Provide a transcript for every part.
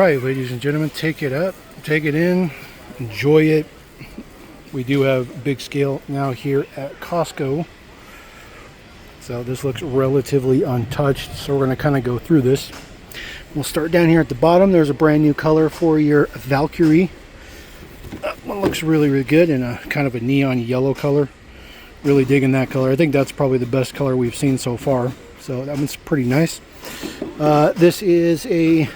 right, ladies and gentlemen, take it up, take it in, enjoy it. We do have big scale now here at Costco. So this looks relatively untouched. So we're going to kind of go through this. We'll start down here at the bottom. There's a brand new color for your Valkyrie. That one looks really, really good in a kind of a neon yellow color. Really digging that color. I think that's probably the best color we've seen so far. So that one's pretty nice. This is a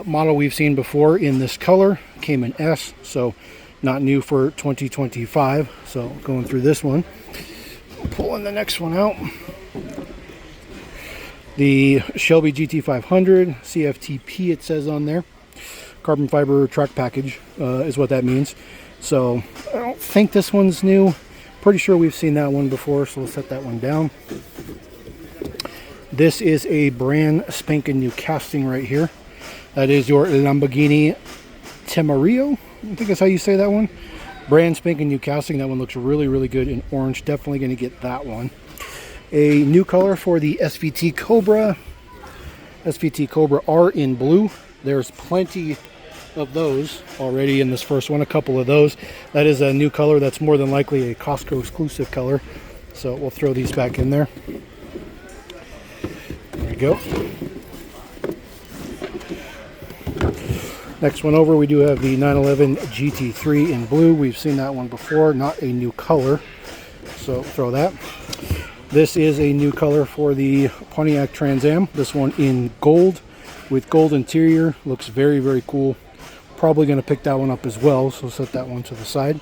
model we've seen before in this color. Came in S, so not new for 2025. So going through this one. Pulling the next one out. The Shelby GT500 CFTP, it says on there. Carbon fiber track package is what that means. So I don't think this one's new. Pretty sure we've seen that one before, so we'll set that one down. This is a brand spanking new casting right here. That is your Lamborghini Temario. I think that's how you say that one. Brand spanking new casting. That one looks really, really good in orange. Definitely going to get that one. A new color for the SVT Cobra. SVT Cobra R in blue. There's plenty of those already in this first one. A couple of those. That is a new color. That's more than likely a Costco exclusive color. So we'll throw these back in there. There we go. Next one over, we do have the 911 GT3 in blue. We've seen that one before. Not a new color. So throw that. This is a new color for the Pontiac Trans Am. This one in gold with gold interior. Looks very, very cool. Probably going to pick that one up as well, so set that one to the side.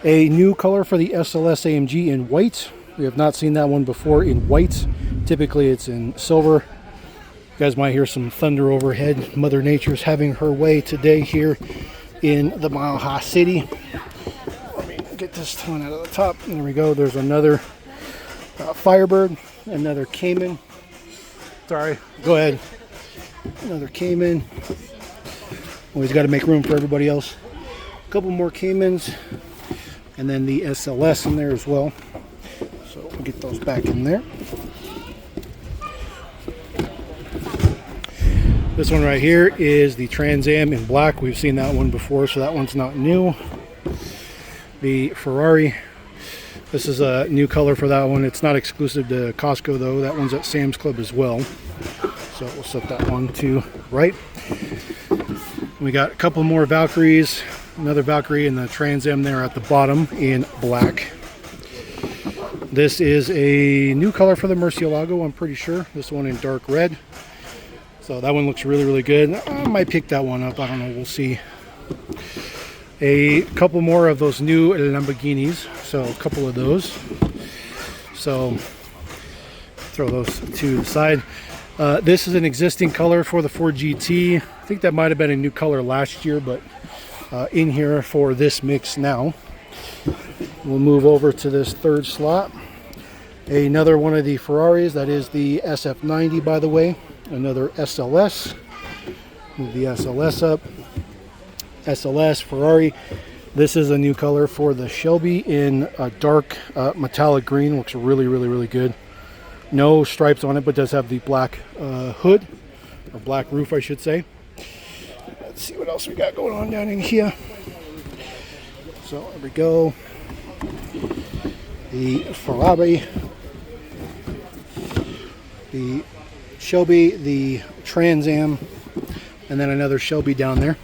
A new color for the SLS AMG in white. We have not seen that one before in white. Typically it's in silver. You guys might hear some thunder overhead. Mother Nature's having her way today here in the Mile High City. Let me get this one out of the top. There we go. There's another Firebird, another Cayman. Sorry, go ahead. Another Cayman. Always got to make room for everybody else. A couple more Caymans, and then the SLS in there as well. So we'll get those back in there. This one right here is the Trans Am in black. We've seen that one before, so that one's not new. The Ferrari. This is a new color for that one. It's not exclusive to Costco though. That one's at Sam's Club as well. So we'll set that one to right. We got a couple more Valkyries. Another Valkyrie in the Trans Am there at the bottom in black. This is a new color for the Murcielago, I'm pretty sure. This one in dark red. So that one looks really, really good. I might pick that one up. I don't know. We'll see. A couple more of those new Lamborghinis. So a couple of those. So throw those to the side. This is an existing color for the Ford GT. I think that might have been a new color last year, but in here for this mix now. We'll move over to this third slot. Another one of the Ferraris. That is the SF90, by the way. Another SLS. Move the SLS up. SLS Ferrari. This is a new color for the Shelby in a dark metallic green. Looks really, really, really good. No stripes on it, but does have the black hood, or black roof, I should say. Let's see what else we got going on down in here. So there we go. The Ferrari, the Shelby, the Trans Am, and then another Shelby down there.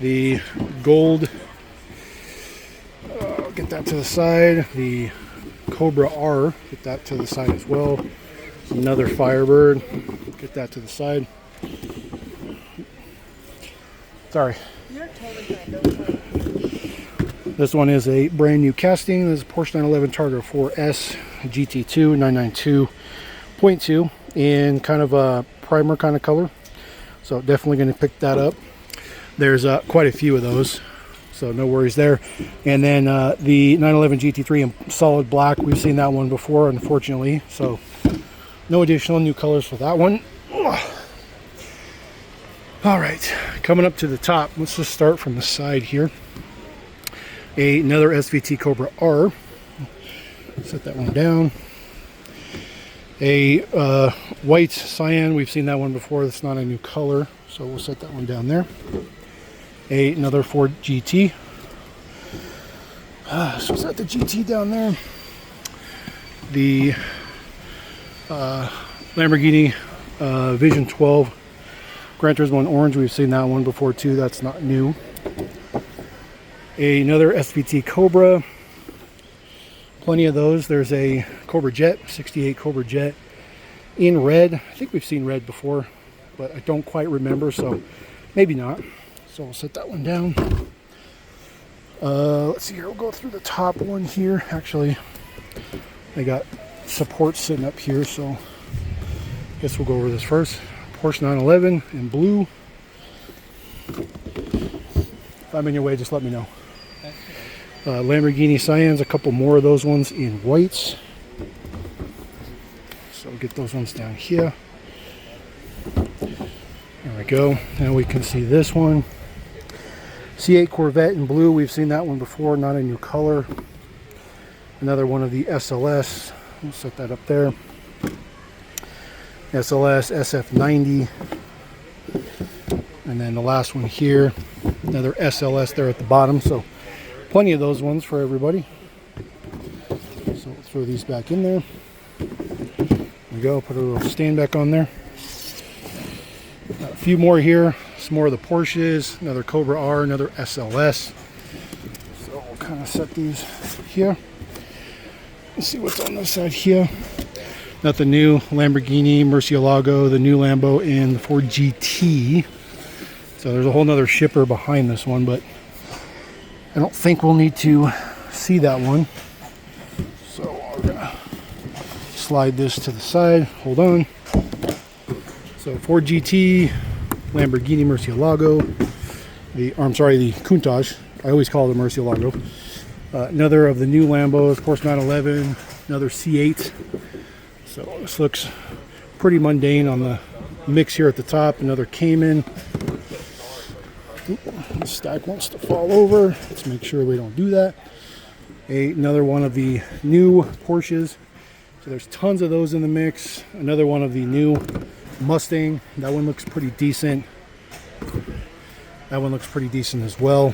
The gold, get that to the side. The Cobra R, get that to the side as well. Another Firebird, get that to the side. Sorry. You're totally good. This one is a brand new casting. This is Porsche 911 Targa 4S GT2 992.2 in kind of a primer kind of color. So definitely going to pick that up. There's quite a few of those, so no worries there. And then the 911 GT3 in solid black. We've seen that one before, unfortunately. So no additional new colors for that one. All right, coming up to the top. Let's just start from the side here. Another SVT Cobra R. Set that one down. A white cyan, we've seen that one before. That's not a new color, so we'll set that one down there. Another Ford GT. So set the GT down there. The Lamborghini Vision 12 Gran Turismo in orange, we've seen that one before too. That's not new. Another SVT Cobra. Plenty of those. There's a Cobra Jet, 68 Cobra Jet in red. I think we've seen red before, but I don't quite remember, so maybe not. So we'll set that one down. Let's see here. We'll go through the top one here. Actually, they got support sitting up here, so I guess we'll go over this first. Porsche 911 in blue. If I'm in your way, just let me know. Lamborghini Cyans, a couple more of those ones in whites. So we'll get those ones down here. There we go. Now we can see this one. C8 Corvette in blue. We've seen that one before, not a new color. Another one of the SLS. We'll set that up there. SLS SF90. And then the last one here, another SLS there at the bottom. So plenty of those ones for everybody. So we'll throw these back in there. There we go. Put a little stand back on there. A few more here. Some more of the Porsches. Another Cobra R. Another SLS. So we'll kind of set these here. Let's see what's on this side here. Nothing new. Lamborghini, Murcielago, the new Lambo, and the Ford GT. So there's a whole nother shipper behind this one, but I don't think we'll need to see that one. So I'm gonna slide this to the side. Hold on. So Ford GT, Lamborghini Murcielago, the Countach. I always call it a Murcielago. Another of the new Lambos, Porsche 911, another C8. So this looks pretty mundane on the mix here at the top. Another Cayman. The stack wants to fall over. Let's make sure we don't do that. Another one of the new Porsches. So there's tons of those in the mix. Another one of the new Mustang. That one looks pretty decent. That one looks pretty decent as well.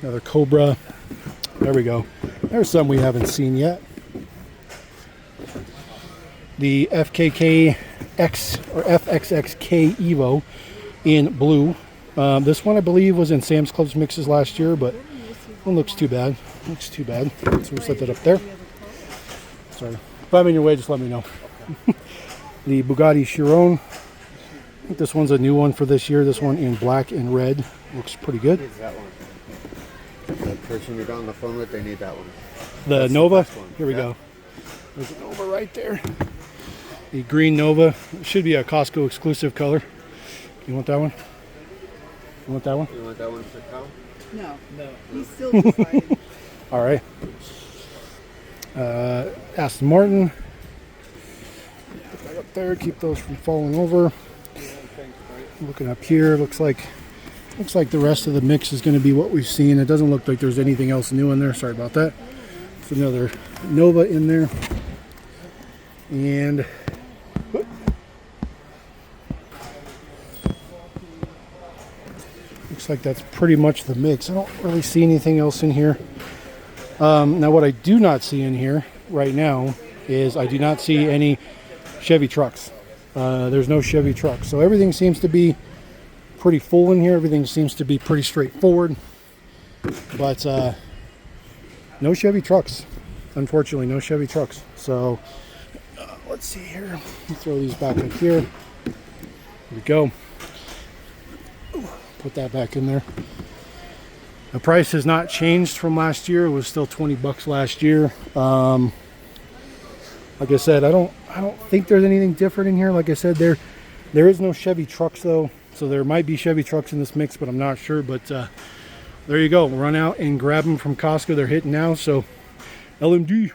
Another Cobra. There we go. There's some we haven't seen yet. The FKK X or FXXK Evo in blue. This one I believe was in Sam's Club's mixes last year, but it looks too bad. Looks too bad. So we'll set that up there. Sorry. If I'm in your way, just let me know. The Bugatti Chiron. I think this one's a new one for this year. This one in black and red. Looks pretty good. It's that one. The person you're on the phone with, they need that one. The Nova. Here we go. There's a Nova right there. The green Nova. It should be a Costco exclusive color. You want that one? You want that one? You want that one for Cal? No. He's still deciding. All right. Aston Martin. Put that up there. Keep those from falling over. Looking up here, looks like the rest of the mix is going to be what we've seen. It doesn't look like there's anything else new in there. Sorry about that. It's another Nova in there. And looks like that's pretty much the mix. I don't really see anything else in here. Now what I do not see in here right now is I do not see any Chevy trucks. There's no Chevy trucks. So everything seems to be pretty full in here. Everything seems to be pretty straightforward. But no Chevy trucks. Unfortunately, no Chevy trucks. So let's see here. Throw these back up here. There we go. Put that back in there. The price has not changed from last year. It was still $20 last year. Like I said, I don't think there's anything different in here. Like I said, there is no Chevy trucks though. So there might be Chevy trucks in this mix, but I'm not sure. But there you go. Run out and grab them from Costco. They're hitting now. So LMD.